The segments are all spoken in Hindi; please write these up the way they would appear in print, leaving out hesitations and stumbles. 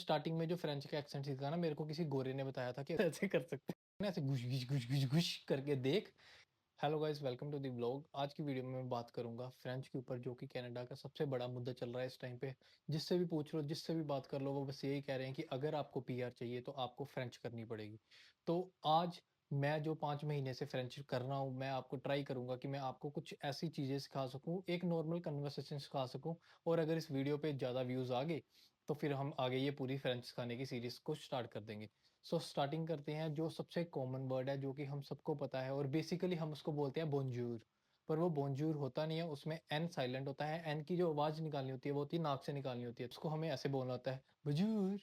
स्टार्टिंग में जो फ्रेंच का एक्सेंट सीखा ना, मेरे को किसी गोरे ने बताया था कि ऐसे कर सकते हैं ना, ऐसे घुश घुश घुश घुश घुश करके देख। Hello guys, welcome to the vlog. आज की वीडियो में मैं बात करूंगा फ्रेंच के ऊपर, जो कि कनाडा का सबसे बड़ा मुद्दा चल रहा है इस टाइम पे। जिससे भी पूछ लो, जिससे भी बात कर लो, वो बस यही कह रहे हैं कि अगर आपको पीआर चाहिए तो आपको फ्रेंच करनी पड़ेगी। तो आज मैं जो 5 महीने से फ्रेंच कर रहा हूँ, मैं आपको ट्राई करूंगा कि मैं आपको कुछ ऐसी चीज़ें सिखा सकूँ, एक नॉर्मल कन्वर्सेशन सिखा सकूँ। और अगर इस वीडियो पे ज़्यादा व्यूज़ आ गए तो फिर हम आगे ये पूरी फ्रेंच सिखाने की सीरीज़ को स्टार्ट कर देंगे। सो स्टार्टिंग करते हैं। जो सबसे कॉमन वर्ड है, जो कि हम सबको पता है, और बेसिकली हम उसको बोलते हैं बोंजूर। पर वो बोंजूर होता नहीं है, उसमें एन साइलेंट होता है। एन की जो आवाज़ निकालनी होती है वो होती है नाक से निकालनी होती है, उसको हमें ऐसे बोलना होता है, बजूर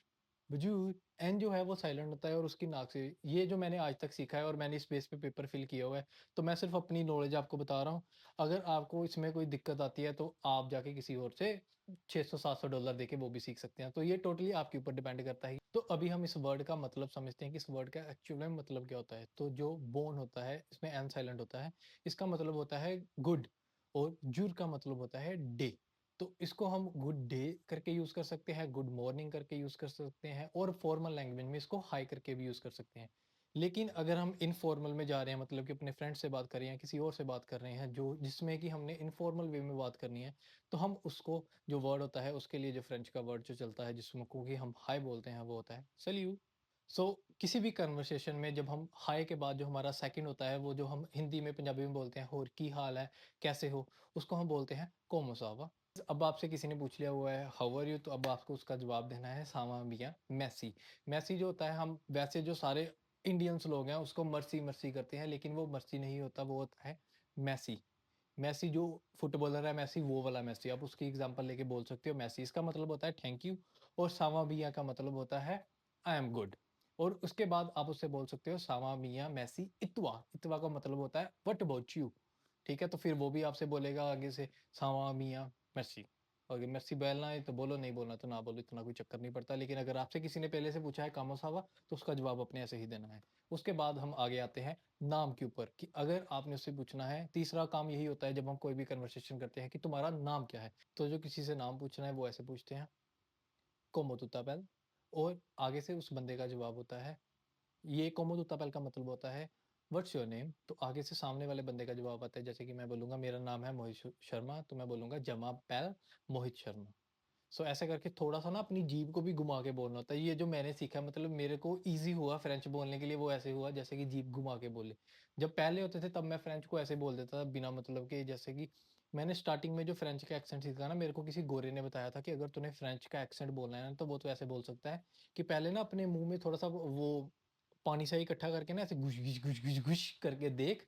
बजूर। एन जो है वो साइलेंट होता है और उसकी नाक से। ये जो मैंने आज तक सीखा है और मैंने इस बेस पे पेपर फिल किया हुआ है, तो मैं सिर्फ अपनी नॉलेज आपको बता रहा हूँ। अगर आपको इसमें कोई दिक्कत आती है तो आप जाके किसी और से $600-700 देके वो भी सीख सकते हैं। तो ये टोटली आपके ऊपर डिपेंड करता है। तो अभी हम इस वर्ड का मतलब समझते हैं कि इस वर्ड का एक्चुअल में मतलब क्या होता है। तो जो बोन होता है, इसमें एन साइलेंट होता है, इसका मतलब होता है गुड। और जुर का मतलब होता है डे। तो इसको हम गुड डे करके यूज कर सकते हैं, गुड मॉर्निंग करके यूज कर सकते हैं, और फॉर्मल लैंग्वेज में इसको हाई करके भी यूज कर सकते हैं। लेकिन अगर हम इनफॉर्मल में जा रहे हैं, मतलब कि अपने फ्रेंड से बात कर रहे हैं, किसी और से बात कर रहे हैं, जो जिसमें कि हमने इनफॉर्मल वे में बात करनी है, तो हम उसको, जो वर्ड होता है उसके लिए, जो फ्रेंच का वर्ड जो चलता है जिसमें को कि हम हाय बोलते हैं, वो होता है सैल्यूट। सो किसी भी कन्वर्सेशन में जब हम हाय के बाद जो हमारा सेकंड होता है, वो जो हम हिंदी में पंजाबी में बोलते हैं, और की हाल है, कैसे हो, उसको हम बोलते हैं कोमो सावा। अब आपसे किसी ने पूछ लिया हुआ है हाउ आर यू, तो अब आपको उसका जवाब देना है सावा मिया मैसी। मैसी जो होता है, हम वैसे जो सारे इंडियंस लोग हैं उसको मर्सी मर्सी करते हैं, लेकिन वो मर्सी नहीं होता, वो होता है मैसी। मैसी जो फुटबॉलर है, मैसी वो वाला मैसी, आप उसकी एग्जांपल लेके बोल सकते हो मैसी। इसका मतलब होता है थैंक यू। और सावा मिया का मतलब होता है आई एम गुड। और उसके बाद आप उससे बोल सकते हो सावा मिया मैसी इतवा। इतवा का मतलब होता है व्हाट अबाउट यू। ठीक है, तो फिर वो भी आपसे बोलेगा आगे से सावा मिया मेर्सी। अगर मेर्सी बोलना है तो बोलो, नहीं बोलना तो ना बोलो, इतना कोई चक्कर नहीं पड़ता। लेकिन अगर आपसे किसी ने पहले से पूछा है कामो सावा, तो उसका जवाब अपने ऐसे ही देना है। उसके बाद हम आगे आते हैं नाम के ऊपर, कि अगर आपने उससे पूछना है, तीसरा काम यही होता है जब हम कोई भी कन्वर्सेशन करते हैं, कि तुम्हारा नाम क्या है। तो जो किसी से नाम पूछना है वो ऐसे पूछते हैं, कोमो तू तापेल। और आगे से उस बंदे का जवाब होता है, ये कोमो तू तापेल का मतलब होता है व्हाट्स योर नेम। तो आगे से सामने वाले बंदे का जवाब आता है, जैसे कि मैं बोलूंगा मेरा नाम है मोहित शर्मा, तो मैं बोलूंगा जमा पैल मोहित शर्मा। सो ऐसे करके थोड़ा-सा ना अपनी जीभ को भी घुमा के बोलना होता है। ये जो मैंने सीखा है, मतलब मेरे को ईज़ी हुआ फ्रेंच बोलने के लिए, वो ऐसे हुआ जैसे कि जीभ घुमा के बोले। जब पहले होते थे तब मैं फ्रेंच को ऐसे बोल देता था बिना मतलब के, जैसे कि मैंने स्टार्टिंग में जो फ्रेंच का एक्सेंट सीखा ना, मेरे को किसी गोरे ने बताया था कि अगर तूने फ्रेंच का एक्सेंट बोलना है ना, तो वो तो ऐसे बोल सकता है कि पहले ना अपने मुँह में थोड़ा-सा वो पानी सा इकट्ठा करके ना, ऐसे घुश, घुश, घुश, घुश, घुश करके देख,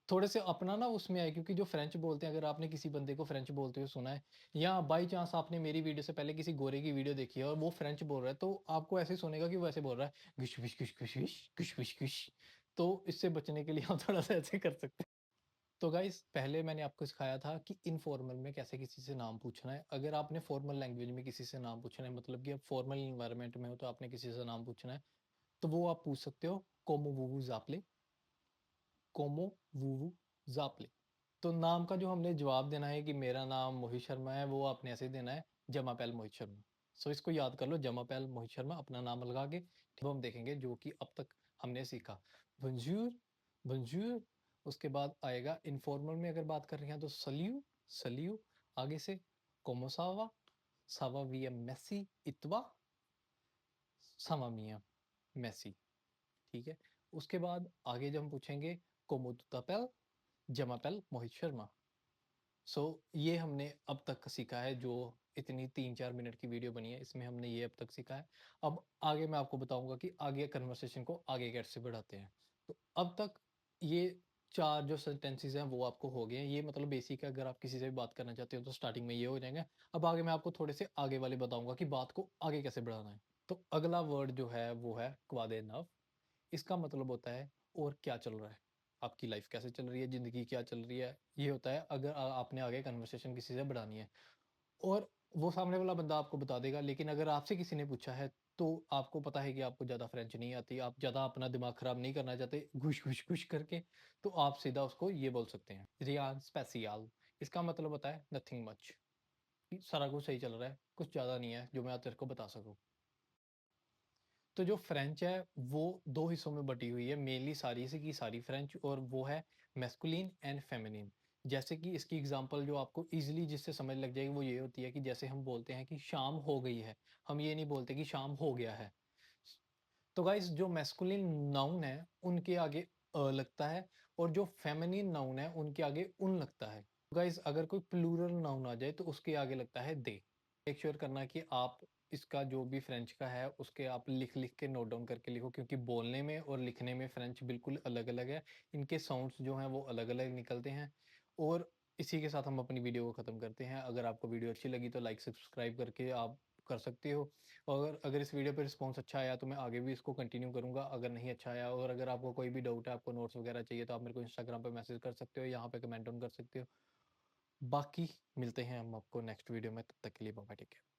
थोड़े से अपना ना उसमें आए। क्योंकि जो फ्रेंच बोलते हैं, अगर आपने किसी बंदे को फ्रेंच बोलते हुए सुना है, या बाई चांस आपने मेरी वीडियो से पहले किसी गोरे की वीडियो देखी है और वो फ्रेंच बोल रहा है, तो आपको ऐसे ही सुनेगा कि वो ऐसे बोल रहा है, घुश घुश घुश घुश घुश घुश घुश घुश। तो इससे बचने के लिए हम थोड़ा सा ऐसे कर सकते हैं। तो गाइस, पहले मैंने आपको सिखाया था कि इनफॉर्मल में कैसे किसी से नाम पूछना है। अगर आपने फॉर्मल लैंग्वेज में किसी से नाम पूछना है, मतलब कि आप फॉर्मल इन्वायरमेंट में हो, तो आपने किसी से नाम पूछना है, तो वो आप पूछ सकते हो कोमो वूवू जापले, कोमो वूवू जापले। तो नाम का जो हमने जवाब देना है कि मेरा नाम मोहित शर्मा है, वो आपने ऐसे ही देना है, जमापैल मोहित शर्मा। सो इसको याद कर लो, जमापैल मोहित शर्मा, अपना नाम लगा के। तो हम देखेंगे जो कि अब तक हमने सीखा। bonjour, bonjour। उसके बाद आएगा इनफॉर्मल में, अगर बात कर रहे हैं तो सल्यू, सल्यू। आगे से como सावा, सावा विया मेसी इतवा, सावा मिया मेसी। ठीक है। उसके बाद आगे जब हम पूछेंगे como tu t'appelles, जमापैल Mohit Sharma. सो ये हमने अब तक सीखा है, जो इतनी 3-4 मिनट की वीडियो बनी है, इसमें हमने ये अब तक सीखा है। अब आगे मैं आपको बताऊंगा कि आगे कन्वर्सेशन को आगे कैसे बढ़ाते हैं। तो अब तक ये 4 जो सेंटेंसेस हैं वो आपको हो गए हैं। ये मतलब बेसिक है, अगर आप किसी से भी बात करना चाहते हो तो स्टार्टिंग में ये हो जाएंगे। अब आगे मैं आपको थोड़े से आगे वाले बताऊंगा कि बात को आगे कैसे बढ़ाना है। तो अगला वर्ड जो है वो है क्वादे नव। इसका मतलब होता है और क्या चल रहा है, आपकी लाइफ कैसे चल रही है, ज़िंदगी क्या चल रही है। ये होता है अगर आपने आगे कन्वर्सेशन किसी से बढ़ानी है, और वो सामने वाला बंदा आपको बता देगा। लेकिन अगर आपसे किसी ने पूछा है, तो आपको पता है कि आपको ज़्यादा फ्रेंच नहीं आती, आप ज़्यादा अपना दिमाग ख़राब नहीं करना चाहते घुश घुश घुश करके, तो आप सीधा उसको ये बोल सकते हैं, रियान स्पेसियाल। इसका मतलब होता है नथिंग मच, सारा कुछ सही चल रहा है, कुछ ज़्यादा नहीं है जो मैं तेरे को बता सकूँ। तो जो फ्रेंच है वो 2 हिस्सों में बटी हुई है, मेनली सारी की सारी फ्रेंच, और वो है मैस्कुलिन एंड फेमिनिन। जैसे कि इसकी एग्ज़ाम्पल जो आपको ईज़िली जिससे समझ लग जाएगी वो ये होती है कि जैसे हम बोलते हैं कि शाम हो गई है, हम ये नहीं बोलते कि शाम हो गया है। तो गाइज़ जो मैस्कुलिन नाउन है उनके आगे लगता है, और जो फेमिनिन नाउन है उनके आगे उन लगता है। गाइज़ अगर कोई प्लूरल नाउन आ जाए तो उसके आगे लगता है दे। मेक श्योर करना कि आप इसका जो भी फ्रेंच का है उसके आप लिख-लिख के नोट डाउन करके लिखो, क्योंकि बोलने में और लिखने में फ्रेंच बिल्कुल अलग-अलग है। इनके साउंड्स जो हैं वो अलग-अलग निकलते हैं। और इसी के साथ हम अपनी वीडियो को ख़त्म करते हैं। अगर आपको वीडियो अच्छी लगी तो लाइक सब्सक्राइब करके आप कर सकते हो। और अगर इस वीडियो पे रिस्पॉन्स अच्छा आया तो मैं आगे भी इसको कंटिन्यू करूँगा। अगर नहीं अच्छा आया और अगर आपको कोई भी डाउट है, आपको नोट्स वगैरह चाहिए, तो आप मेरे को इंस्टाग्राम पे मैसेज कर सकते हो, यहाँ पे कमेंट ऑन कर सकते हो। बाकी मिलते हैं हम आपको नेक्स्ट वीडियो में, तब तक के लिए बाय बाय, टेक केयर।